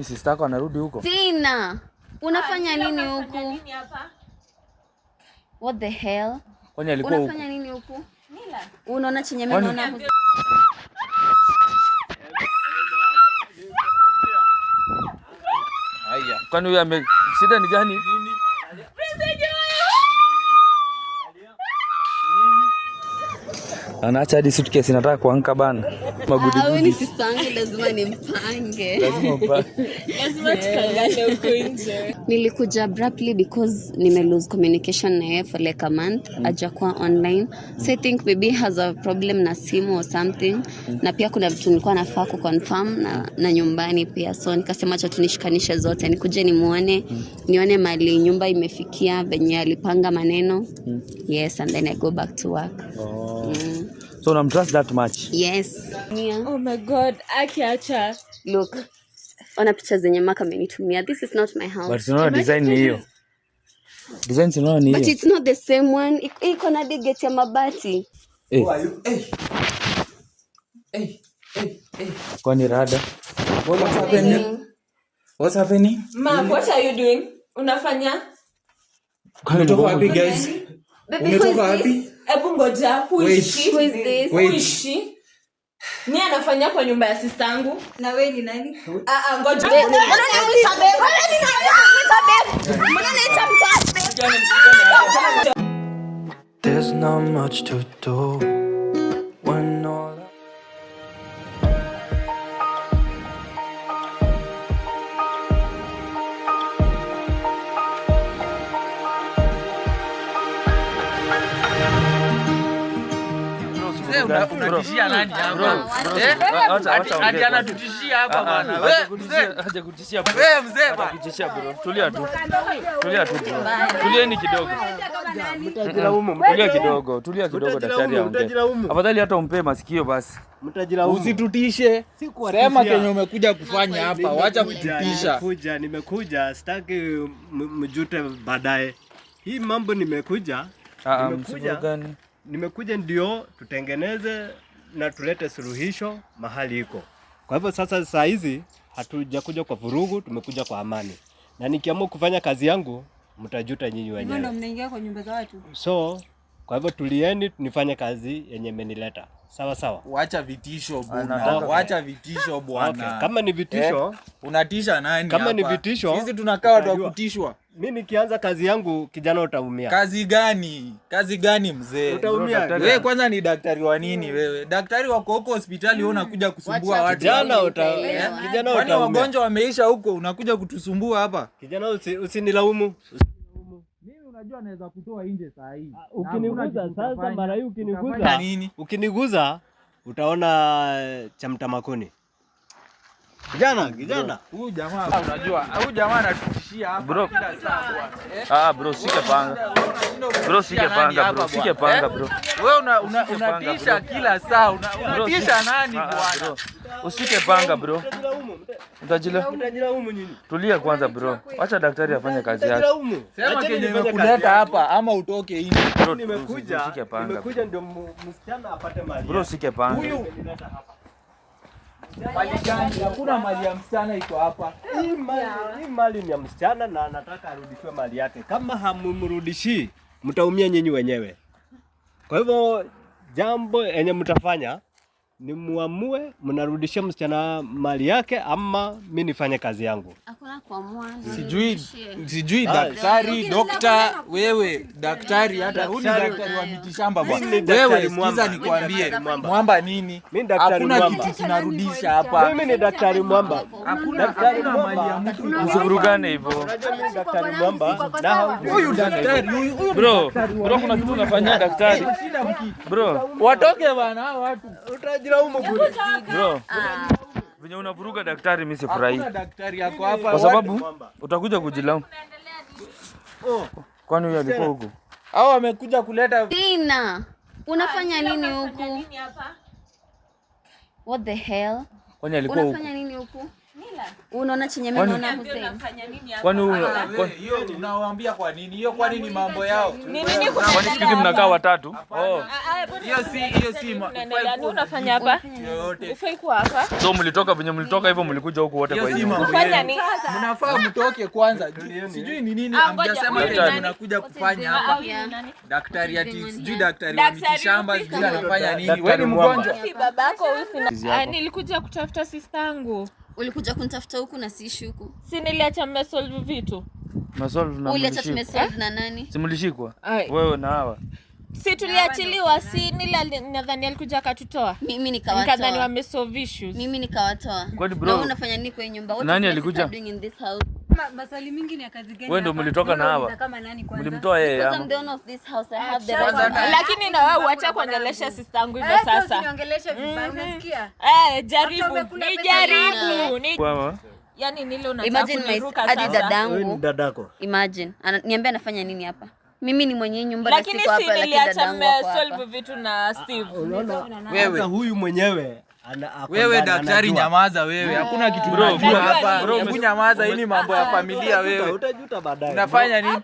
Sister yako anarudi huko. Tina, unafanya nini huku? What the hell? Kwani alikuwa huko? Unafanya nini huku? Mila. Unaona chenye mimi naona huko. Haya. Kwani huyu shida ni gani? Anaacha hadi suitcase nataka kuanka bana. Magudi. Ni sister yangu lazima nimpange. Lazima upange. Lazima tukangane huko nje. Nilikuja abruptly because nime lose communication na yeye for like a month. Hajakuwa online. So I think maybe has a problem na simu or something. Na pia kuna vitu nilikuwa nafaa ku confirm na nyumbani pia. So nikasema acha tunishikanishe zote. Nikuje nimuone, nione mali nyumba imefikia venye alipanga maneno. Yes, and then I go back to work. Oh. So I'm trust that much? Yes. Yeah. Oh my God, akiacha. Look. Ona picha zenye Maka amenitumia. This is not my house. But unaona design ni hiyo. Design unaona ni hiyo. But it's not the same one. Iko na gate ya mabati. Hey. Who are you? Hey. Kwani rada? What's happening? What's happening? Ma, what are you doing? Unafanya? Umetoka wapi guys? Umetoka wapi? Ebu ngoja, who is she? Who is this? Who is she? Ni anafanya kwa nyumba ya sister yangu. Na wewe ni nani? Ngoja. There's not much to do when all unatishia nani hapa? Hadi anatutishia hapa bwana. Wewe haja kutishia bro. wewe mzee bwana. Kutishia bro. Tulia tu. Tulia tu bro. Tulieni kidogo. Tulia kidogo daktari aongee. Afadhali hata umpe masikio basi. Mtajilaumu. Usitutishe. Sema kenye umekuja kufanya hapa. Wacha kututisha. Nimekuja sitaki mjute baadaye. Hii mambo nimekuja ndio tutengeneze na tulete suluhisho mahali iko. Kwa hivyo sasa saa hizi hatujakuja kwa vurugu, tumekuja kwa amani. Na nikiamua kufanya kazi yangu, mtajuta nyinyi wenyewe. Ndio mnaingia kwa nyumba za watu. So, kwa hivyo tulieni nifanye kazi yenye imenileta. Sawa sawa. Wacha vitisho bwana. Wacha vitisho bwana. Okay. Kama ni vitisho, unatisha nani kama hapa? Ni vitisho, sisi tunakaa watu wa kutishwa. Mimi nikianza kazi yangu kijana utaumia. Kazi gani? Kazi gani mzee? Utaumia. Wewe kwanza ni daktari wa nini wewe? Daktari wako huko hospitali wewe unakuja kusumbua watu. Kijana utaumia. Wagonjwa wameisha huko unakuja kutusumbua hapa. Kijana usinilaumu. Mimi unajua naweza kutoa nje saa hii. Ukiniguza sasa mara hii ukiniguza utaona cha mtamakuni. Kijana. Huyu jamaa unajua, huyu jamaa anatutishia hapa bro. Kila saa bwana. Bro, sike panga. Bro, sike panga bro. Wewe unatisha kila saa. Unatisha nani bwana? Usike panga bro. Mtajilaumu nyinyi. Tulia kwanza bro. Acha daktari afanye kazi yake. Sema kenye nimekuleta hapa ama utoke nje. Bro, nimekuja ndio msichana apate mali. Bro, sike panga. Huyu mali gani? Hakuna mali ya msichana iko hapa. Hii mali ni ya msichana na anataka arudishwe mali yake. Kama hamumrudishi, mtaumia nyinyi wenyewe. Kwa hivyo jambo yenye mtafanya ni muamue mnarudishia msichana mali yake ama mimi nifanye kazi yangu. Hakuna kuamua. Sijui daktari, dokta, wewe daktari hata huyu daktari wa mitishamba bwana. Wewe sikiza nikwambie mwamba nini? Hakuna kitu kinarudisha hapa. Mimi ni daktari mwamba. Hakuna mali ya mtu. Usivurugane hivyo. Unajua mimi daktari mwamba na huyu daktari huyu bro, kuna kitu unafanyia daktari. Bro, watoke bwana hao watu. Utajilaumu bure. Bro. Venye unavuruga daktari mimi sifurahi. Hakuna daktari yako hapa. Kwa sababu utakuja kujilaumu. Kwani huyu alikuwa huko? Hao wamekuja kuleta. Tina, unafanya nini huku? What the hell? Kwani alikuwa huko? Unafanya nini huku? Unaona chenye mimi naona Hussein. Kwani hiyo unawaambia kwa nini? Hiyo kwa nini mambo yao? Nini kwani siku mnakaa watatu? Hiyo si unafanya hapa? Ufai kwa hapa. So mlitoka hivyo mlikuja huku wote kwa hiyo. Kufanya nini? Mnafaa mtoke kwanza. Sijui ni nini hamjasema mnakuja kufanya hapa. Daktari ati sijui daktari wa mitishamba sijui anafanya nini? Wewe ni mgonjwa. Si babako huyu nilikuja kutafuta sister yangu. Ulikuja kunitafuta huku na siishi huku. Si niliacha mmesolve vitu. Masolve na uliacha tumesolve na nani? Si mlishikwa? Wewe na hawa. Si tuliachiliwa, si nadhani alikuja akatutoa. Mimi nikawatoa. Nikadhani wamesolve issues. Mimi nikawatoa. Na unafanya nini kwa nyumba? Nani alikuja? Maswali mingi ni ya kazi gani? Wewe ndio mlitoka na hawa. Mlimtoa yeye hapo. Lakini na wewe uacha kuongelesha sister yangu hivyo sasa. Uniongeleshe vibaya, unasikia? Jaribu. Yaani nile unataka kuniruka sasa. Hadi dadangu. Wewe ni dadako. Imagine. Niambia anafanya nini hapa? Mimi ni mwenye nyumba na siko hapa lakini niliacha mmesolve vitu na Steve. Wewe huyu mwenyewe wewe daktari nyamaza wewe. Hakuna kitu unajua hapa. Hebu nyamaza, hii ni mambo ya familia wewe. Utajuta baadaye. Unafanya nini?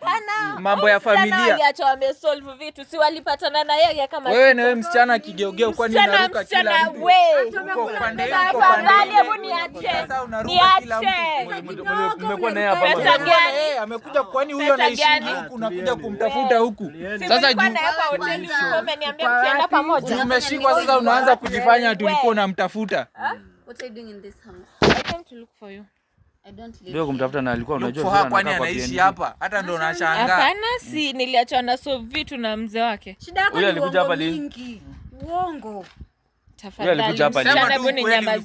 Mambo ya familia. Aliacha wamesolve vitu. Si walipatana na yeye kama wewe na wewe msichana kigeugeu kwani unaruka kila mtu. Uko pande yako pande. Hebu niache. Mmekuwa naye hapa. Pesa gani? Amekuja kwani huyo anaishi huku unakuja kumtafuta huku. Sasa juu hoteli umeniambia mkienda pamoja. Umeshikwa sasa unaanza kujifanya tulikuwa unamtafuta. What are you doing in this house? I came to look for you. I don't live. Ndio kumtafuta na alikuwa unajua sana kwani anaishi hapa. Hata ndo unashangaa. Hapana, si niliachwa na solve vitu na mzee wake. Shida yako ni uongo mingi. Uongo. Tafadhali.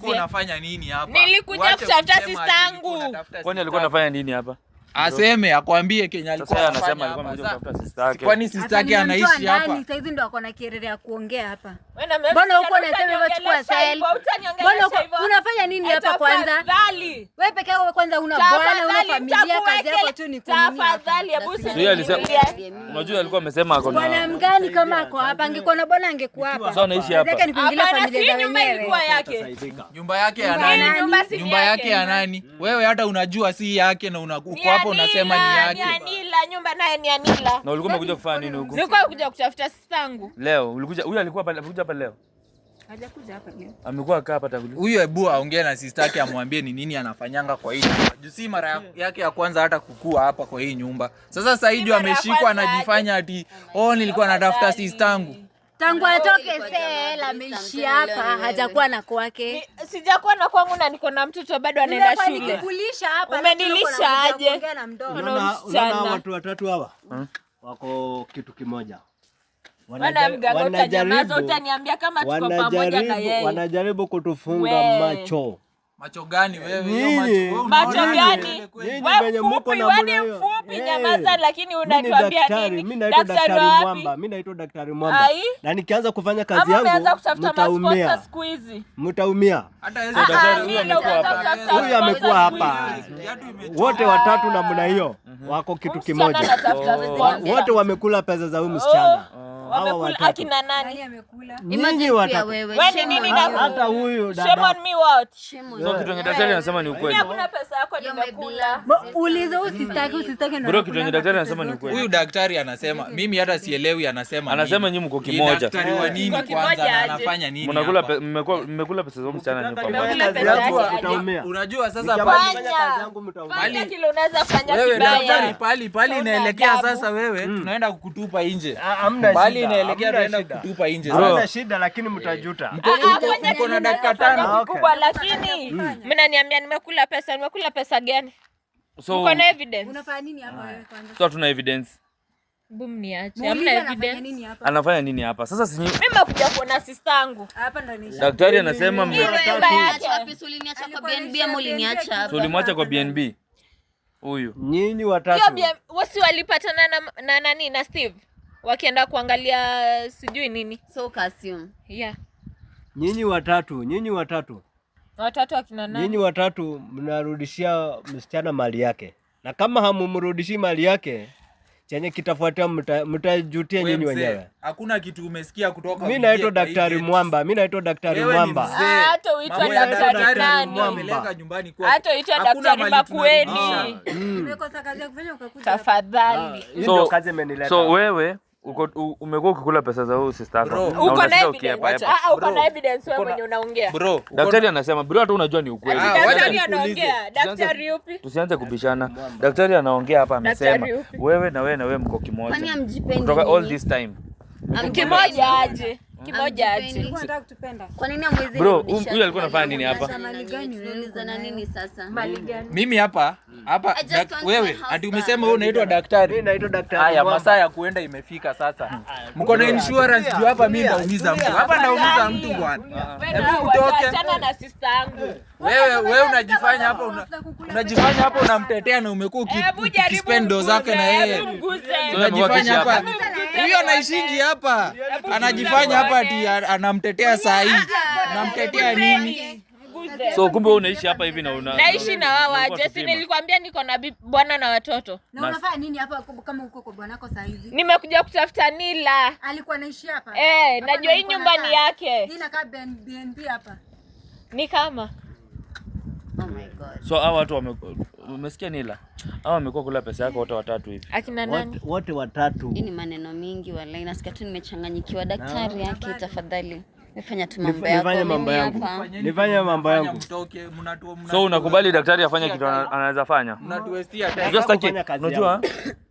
Unafanya nini hapa? Nilikuja kutafuta sister yangu. Kwani alikuwa anafanya nini hapa? Aseme akwambie Kenya alikuwa anasema alikuwa amekuja kutafuta sister yake. Kwani sister yake anaishi hapa? Sasa hizi ndo wako na kielele ya kuongea hapa. Mbona huko unasema hivyo chukua sel? Mbona unafanya nini hapa kwanza? Wewe peke yako kwanza una bwana, una familia, kazi yako tu ni kunini. Tafadhali hebu sio alisema. Unajua alikuwa amesema ako na bwana mgani kama ako hapa, angekuwa na bwana angekuwa hapa. Sasa anaishi hapa. Sasa ni kuingilia familia za wenyewe. Nyumba yake ya nani? Nyumba yake ya nani? Wewe hata unajua si yake na uko hapa unasema ni yake. Ni Anila, nyumba naye ni Anila. Na ulikuwa umekuja kufanya nini huko? Nilikuwa kuja kutafuta sister yangu. Leo ulikuja, huyu alikuwa hapa leo. Hajakuja hapa leo. Amekuwa kaa hapa tangu. Huyu hebu aongee na sister yake amwambie ni nini anafanyanga kwa hii nyumba. Juu si mara yake ya kwanza hata kukua hapa kwa hii nyumba. Sasa Saidi ameshikwa anajifanya ati nilikuwa natafuta sister yangu. Tangu atoke sela ameishi hapa hajakuwa na kwake. Sijakuwa na kwangu na niko na mtoto bado anaenda shule. Nikulisha hapa. Umenilisha aje? Unaona watu watatu hawa wako kitu kimoja. Wanajaribu kutufunga macho. Macho gani wewe? Macho gani? Wewe mfupi, wewe mfupi, nyamaza, lakini unatuambia nini? Mimi naitwa Daktari Mwamba. Mimi naitwa Daktari Mwamba. Na nikianza kufanya kazi yangu mtaumia. Mtaumia. Hata hizo daktari huyu amekuwa hapa. Huyu amekuwa hapa. Wote watatu namna hiyo wako kitu kimoja. Wote wamekula pesa za huyu msichana. Wamekula akina nani amekula? Imagine pia wewe. Wewe nini na hata huyu dada. Shame on me what? So kitu yenye daktari anasema ni ukweli. Hakuna pesa yako nimekula. Uliza usitaki ndio. Bro, kitu yenye daktari anasema ni ukweli. Huyu daktari anasema mimi hata sielewi anasema. Anasema nyinyi mko kimoja. Daktari wa nini kwanza anafanya nini? Mnakula mmekula pesa za msichana ni pamoja. Unajua sasa pale kile unaweza kufanya wewe kibaya. Pali inaelekea sasa wewe tunaenda kukutupa nje. Pali inaelekea tunaenda kutupa nje. Hamna shida lakini mtajuta. Mko na dakika 5 kubwa lakini mnaniambia nimekula pesa gani? So uko na evidence. Unafanya nini hapa wewe kwanza? So tuna evidence. Boom niache. Hamna evidence. Anafanya nini hapa? Sasa si mimi nimekuja kuona sister yangu. Hapa ndo ni. Daktari anasema uliniacha kwa BNB ama uliniacha hapa? Ulimwacha kwa BNB. Huyu. Nyinyi watatu. Wasi walipatana na nani na Steve? Wakienda kuangalia sijui nini. So Kasium. Yeah. Nyinyi watatu. Watatu akina nani? Nyinyi watatu mnarudishia msichana mali yake. Na kama hamumrudishi mali yake, chenye kitafuatia mtajutia nyinyi wenyewe. Hakuna kitu umesikia kutoka. Mimi naitwa Daktari Mwamba. Hata uitwa daktari nani? Amepeleka nyumbani kwa. Hata uitwa daktari Makueni. Nimekosa kazi ya kufanya ukakuja. Tafadhali. Ndio kazi imenileta. So wewe umekuwa ukikula pesa za huyu sister yako. Uko na evidence? Uko na evidence wewe mwenye unaongea? Bro, daktari anasema bro, hata unajua ni ukweli. Daktari anaongea. Daktari yupi? Tusianze kubishana. Daktari anaongea hapa, amesema wewe na wewe mko kimoja. Kwani amjipendi? Kutoka all this time. Kimoja aje. Unataka kutupenda. Kwa nini amwezi? Bro, huyu alikuwa anafanya nini hapa? Tunaulizana nini sasa? mimi hapa wewe ati umesema wewe unaitwa daktari. Mimi naitwa Daktari. Haya, masaa ya kuenda imefika sasa. Mko na insurance juu hapa mimi naumiza mtu. Hapa naumiza mtu bwana. Hebu utoke. Achana na sister yangu. Wewe unajifanya hapa unamtetea na umekuwa ukispend dozo zake na yeye. Unajifanya hapa. Huyo anaishingi hapa. Anajifanya hapa ati anamtetea saa hii. Unamtetea nini? So kumbe unaishi hapa hivi na naishi na wao aje? Si nilikwambia niko na bwana na watoto. Na unafanya nini hapa kama uko kwa bwanako saa hizi? Nimekuja kutafuta Nila. Alikuwa anaishi hapa? Najua hii nyumba ni yake. Nina kaa BNB hapa. Ni kama. Oh my God. So hao watu umesikia Nila? Hao wamekuwa kula pesa yako wote watatu hivi. Akina nani? Wote watatu. Hii ni maneno mingi wallahi, nasikia tu nimechanganyikiwa. Daktari yake tafadhali. Nifanya tu mambo yako. Nifanye mambo yangu. So unakubali daktari afanye kitu anaweza fanya? Mnatuwestia time. Unajua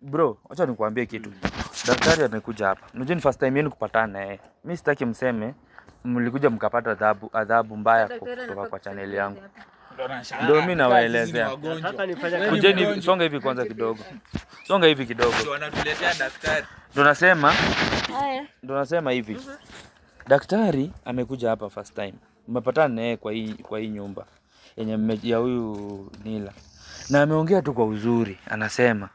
bro, acha nikwambie kitu. Daktari amekuja hapa. Unajua ni first time yenu kupatana naye. Mimi sitaki mseme mlikuja mkapata adhabu mbaya kutoka kwa channel yangu. Ndio mimi nawaelezea. Kujeni songa hivi kwanza kidogo. Songa hivi kidogo. Ndio wanatuletea daktari. Ndio nasema hivi. Daktari amekuja hapa first time. Mmepatana naye kwa hii nyumba yenye ya huyu Nila. Na ameongea tu kwa uzuri. Anasema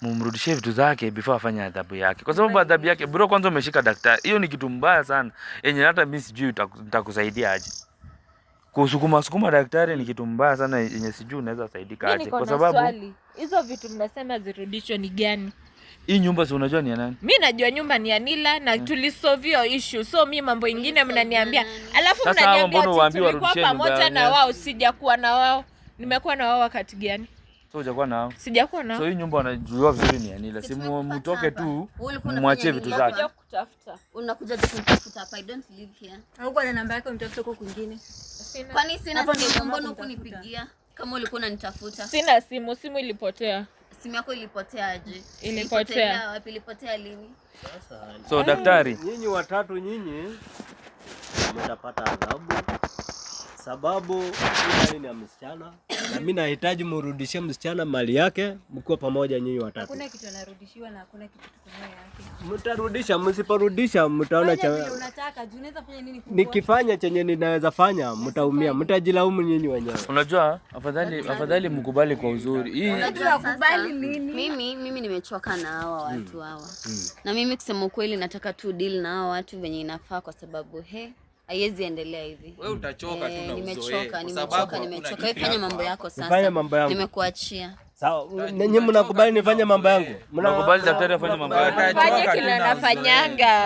mumrudishie vitu zake before afanye adhabu yake. Kwa sababu adhabu yake bro, kwanza umeshika daktari. Hiyo ni kitu mbaya sana. Yenye hata mimi sijui nitakusaidia aje. Kusukuma daktari ni kitu mbaya sana yenye sijui unaweza saidika aje. Kwa sababu hizo vitu mnasema zirudishwe ni gani? Hii nyumba si unajua ni ya nani? Mimi najua nyumba ni ya Nila na tulisolve issue. So mimi mambo mengine mnaniambia. Alafu mnaniambia tulikuwa pamoja na wao, sijakuwa na wao. Nimekuwa na wao wakati gani? So hujakuwa nao? Sijakuwa nao. So hii nyumba unajua vizuri ni ya Nila. Si mtoke tu mwachie vitu zake. Unakuja kutafuta hapa. I don't live here. Hauko na namba yako mtafuta huko kwingine. Kwani sina simu, mbona hukunipigia kama ulikuwa unanitafuta? Sina simu, simu ilipotea. Simu yako ilipotea aje? Ilipotea. Wapi ilipotea lini? So daktari, nyinyi watatu mtapata adhabu. Sababu hii ni ya msichana na mimi nahitaji mrudishie msichana mali yake mkiwa pamoja nyinyi watatu. Hakuna kitu anarudishiwa na hakuna kitu tuko nayo yake. Mtarudisha, msiporudisha mtaona cha unataka. Unaweza fanya nini? Nikifanya chenye ninaweza fanya mtaumia, mtajilaumu nyinyi wenyewe. Unajua afadhali mkubali kwa uzuri. Hii unajua kubali nini? Mimi nimechoka na hawa watu hawa. Na mimi kusema ukweli nataka tu deal na hawa watu wenye inafaa kwa sababu haiwezi endelea hivi. Wewe utachoka tu na uzoee. Nimechoka. Wewe fanya mambo yako sasa. Fanya mambo yangu. Nimekuachia. Sawa, nyinyi mnakubali nifanye mambo yangu? Mnakubali daktari afanye mambo yake? Afanye kile anafanyanga.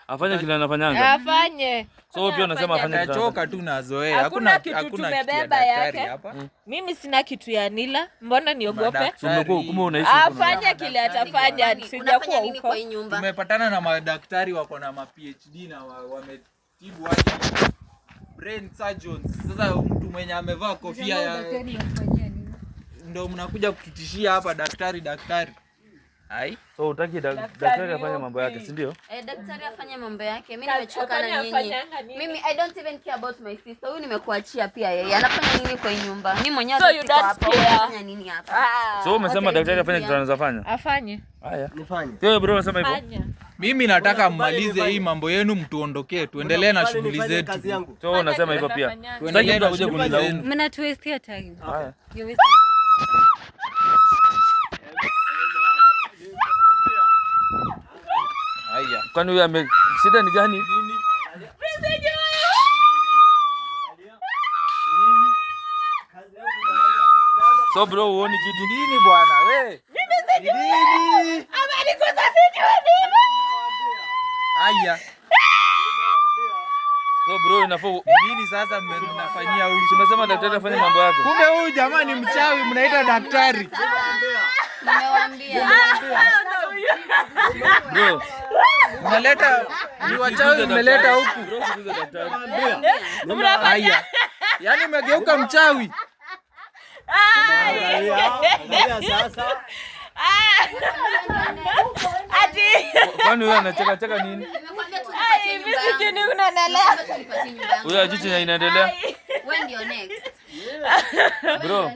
Afanye kile anafanyanga. Afanye. So pia unasema afanye kitu. Atachoka tu na zoea. Hakuna kitu tumebeba yake. Mimi sina kitu ya Nila. Mbona niogope? Kumbe unaishi. Afanye kile atafanya. Sijakuwa huko. Tumepatana na madaktari wako na ma PhD na wametibu watu brain surgeons. Sasa mtu mwenye amevaa kofia ya ndio mnakuja kututishia hapa daktari. Hai. So utaki daktari afanye mambo yake, si ndio? Daktari afanye mambo yake. Mimi nimechoka na nyinyi. Mimi I don't even care about my sister. Huyu nimekuachia pia yeye. Anafanya nini kwa nyumba? Mimi mwenyewe siko hapa. Anafanya nini hapa? So umesema daktari afanye kitu anaweza fanya? Afanye. Haya. Nifanye. Wewe bro unasema hivyo? Mimi nataka mmalize hii mambo yenu mtuondokee. Tuendelee na shughuli zetu. So unasema hivyo pia. Tuendelee na shughuli zetu. Mnatuwestia time. Haya. Haya. Kwani huyu shida ni gani? So bro uone kitu nini bwana? Amenikuza sijui nini. Aya. So bro, inafaa nini sasa mnafanyia huyu? Tumesema daktari afanye mambo yake. Kumbe huyu jamaa ni mchawi, mnaita daktari. Nimewaambia. Bro, Mnaleta ni wachawi mmeleta huku. bro sikiza daktari. Aya. Yaani umegeuka mchawi. Angalia sasa. Ati. Kwani wewe unacheka cheka nini? Hivi sijui ni unaendelea. Huyo ajichi inaendelea. When you're next. Bro,